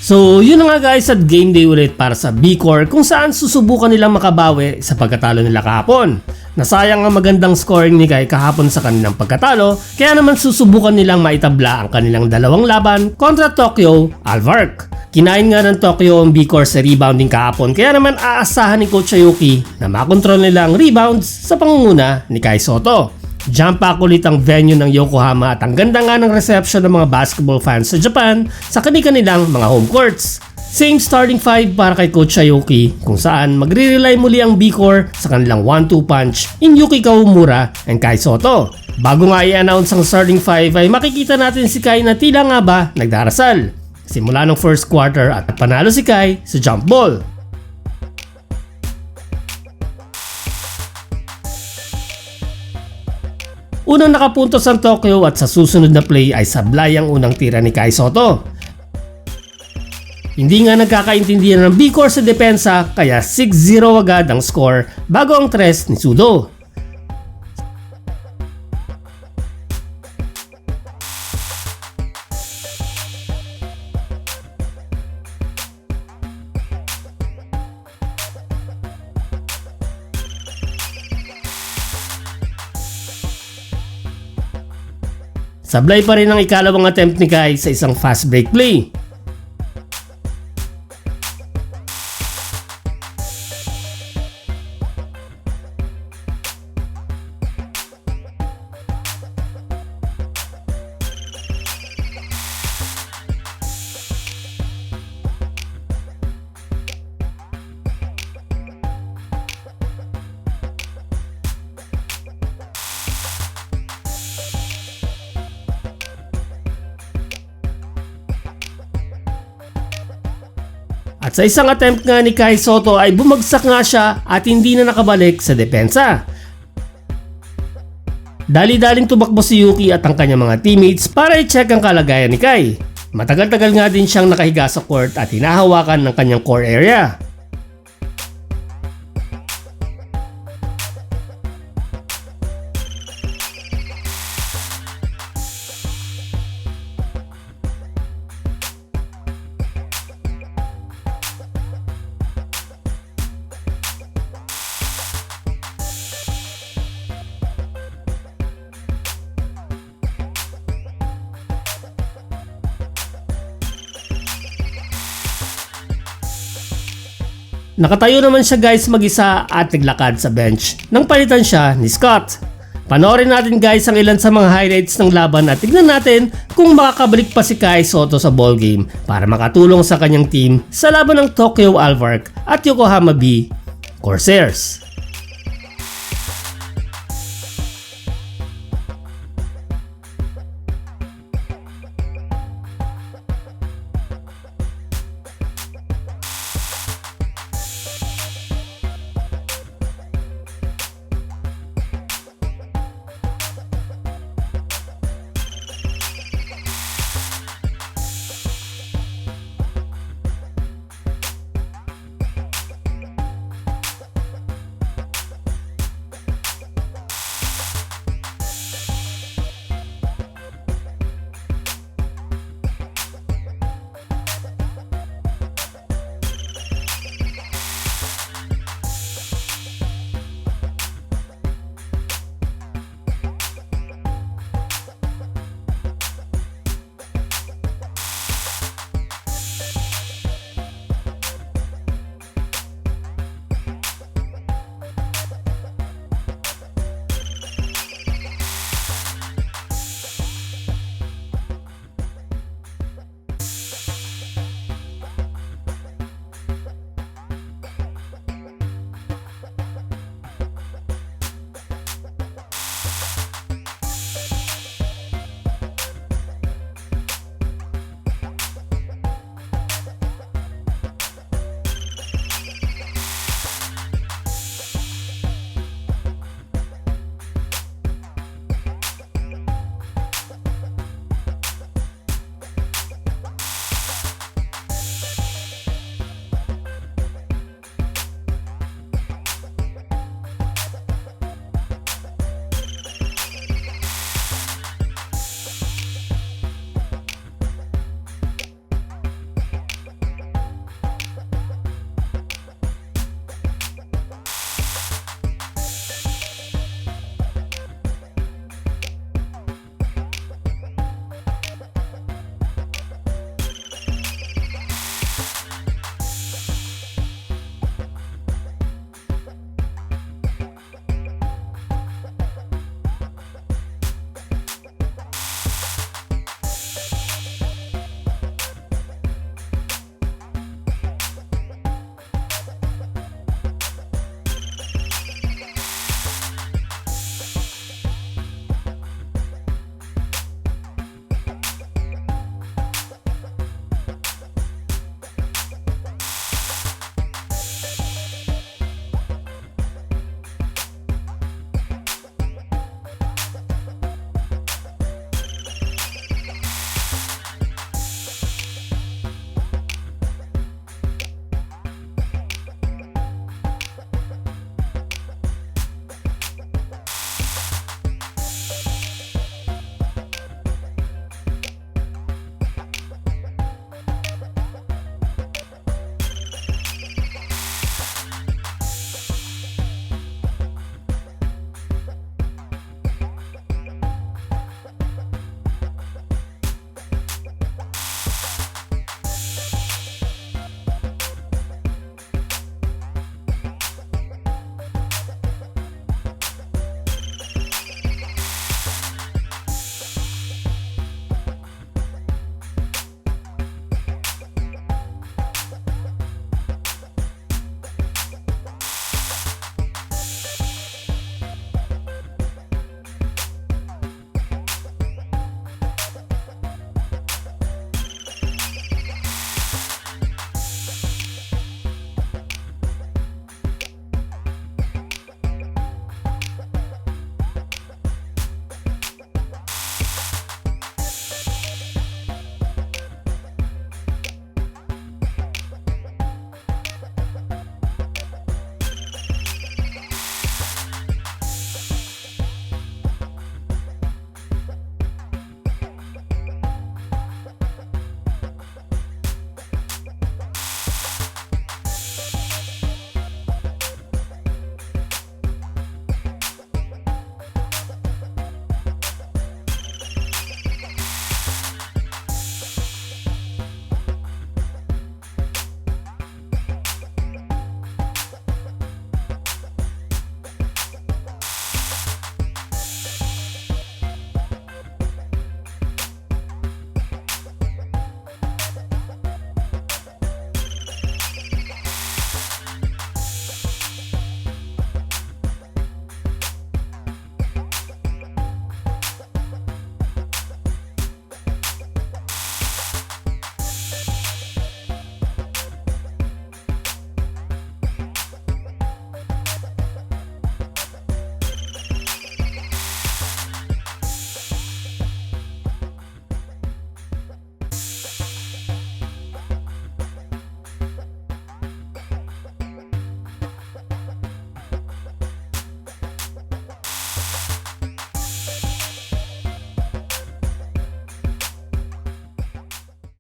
So yun na nga guys, at game day ulit para sa B-Core kung saan susubukan nilang makabawi sa pagkatalo nila kahapon. Nasayang ang magandang scoring ni Kai kahapon sa kanilang pagkatalo, kaya naman susubukan nilang maitabla ang kanilang dalawang laban kontra Tokyo Alvark. Kinain nga ng Tokyo ang B-Core sa rebounding kahapon, kaya naman aasahan ni Coach Ayuki na makontrol nila ang rebounds sa pangunguna ni Kai Sotto. Jump pack ulit ang venue ng Yokohama at ang ganda nga ng reception ng mga basketball fans sa Japan sa kanilang mga home courts. Same starting five para kay Coach Ayuki kung saan magre-rely muli ang B-Core sa kanilang 1-2 punch in Yuki Kawamura and Kai Sotto. Bago nga i-announce ang starting five ay makikita natin si Kai na tila nga ba nagdarasal simula ng first quarter at panalo si Kai sa jump ball. Unang nakapuntos ang Tokyo at sa susunod na play ay sablay ang unang tira ni Kai Sotto. Hindi nga nagkakaintindihan ng B-Core sa depensa kaya 6-0 agad ang score bago ang tres ni Sudo. Sablay pa rin ang ikalawang attempt ni Kai sa isang fast break play. At sa isang attempt nga ni Kai Sotto ay bumagsak nga siya at hindi na nakabalik sa depensa. Dali-daling tumakbo si Yuki at ang kanyang mga teammates para i-check ang kalagayan ni Kai. Matagal-tagal nga din siyang nakahiga sa court at hinahawakan ng kanyang core area. Nakatayo naman siya guys mag-isa at naglakad sa bench nang palitan siya ni Scott. Panoorin natin guys ang ilan sa mga highlights ng laban at tignan natin kung makakabalik pa si Kai Sotto sa ballgame para makatulong sa kanyang team sa laban ng Tokyo Alvark at Yokohama B Corsairs.